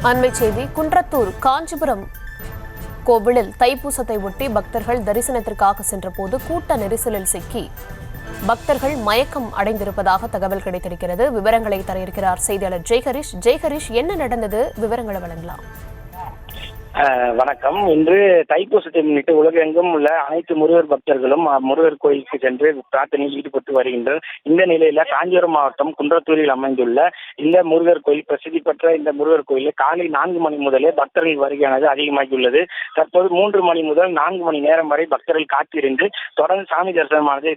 அண்மை செய்தி குன்றத்தூர் காஞ்சிபுரம் கோவிலில் தைப்பூசத்தை ஒட்டி பக்தர்கள் தரிசனத்திற்காக சென்றபோது கூட்ட நெரிசலில் சிக்கி பக்தர்கள் மயக்கம் அடைந்திருப்பதாக தகவல் கிடைத்திருக்கிறது. விவரங்களை தர இருக்கிறார் செய்தியாளர் ஜெய்ஹரிஷ். ஜெய்ஹரிஷ், என்ன நடந்தது? விவரங்களை வழங்கலாம். வணக்கம். இன்று தைப்பூசத்தை முன்னிட்டு உலகெங்கும் உள்ள அனைத்து முருகர் பக்தர்களும் முருகர் கோயிலுக்கு சென்று பிரார்த்தனையில் ஈடுபட்டு வருகின்றனர். இந்த நிலையில காஞ்சிபுரம் மாவட்டம் குன்றத்தூரில் அமைந்துள்ள இந்த முருகர் கோயில், பிரசித்தி பெற்ற இந்த முருகர் கோயிலில் காலை 4 மணி முதலே பக்தர்கள் வருகையானது அதிகமாகியுள்ளது. தற்போது 3 மணி முதல் 4 மணி நேரம் வரை பக்தர்கள் காத்திருந்து தொடர்ந்து சாமி தரிசனமானது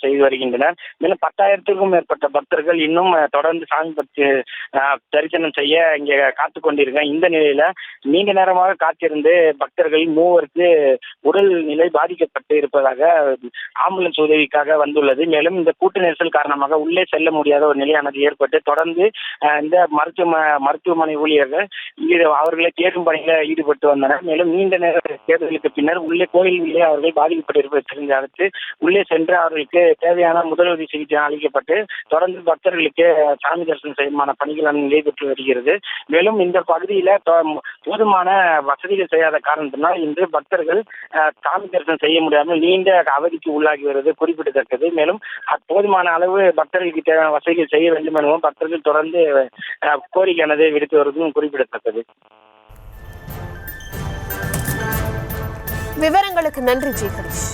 செய்து வருகின்றனர். மேலும் 10,000க்கும் மேற்பட்ட பக்தர்கள் இன்னும் தொடர்ந்து சாமி தரிசனம் செய்ய இங்கே காத்துக் கொண்டிருக்காங்க. இந்த நிலையில நீண்ட நேரமாக காத்திருந்து பக்தர்கள் 3 உடல் நிலை பாதிக்கப்பட்டு இருப்பதாக ஆம்புலன்ஸ் உதவிக்காக வந்துள்ளது. மேலும் இந்த கூட்ட நெரிசல் காரணமாக உள்ளே செல்ல முடியாத ஒரு நிலையானது ஏற்பட்டு தொடர்ந்து இந்த மருத்துவமனை ஊழியர்கள் அவர்களை தேடும் பணியில ஈடுபட்டு வந்தனர். மேலும் நீண்ட நேர தேர்தலுக்கு பின்னர் உள்ளே கோயிலே அவர்கள் பாதிக்கப்பட்டிருப்பதை தெரிஞ்ச அடுத்து உள்ளே சென்று அவர்களுக்கு தேவையான முதலுதவி சிகிச்சை அளிக்கப்பட்டு தொடர்ந்து பக்தர்களுக்கு சாமி தரிசனம் செய்யுமான பணிகள் நடைபெற்று வருகிறது. மேலும் இந்த பகுதியில போதுமான வசதிகள் செய்யாத காரணத்தினால் இன்று பக்தர்கள் சாமி தரிசனம் செய்ய முடியாமல் நீண்ட அவதிக்கு உள்ளாகி வருவது குறிப்பிடத்தக்கது. மேலும் போதுமான அளவு பக்தர்களுக்கு தேவையான வசதிகள் செய்ய வேண்டும் எனவும் பக்தர்கள் தொடர்ந்து கோரிக்கையானதை விடுத்து வருவதும் குறிப்பிடத்தக்கது. விவரங்களுக்கு நன்றி ஜெய்ஹரிஷ்.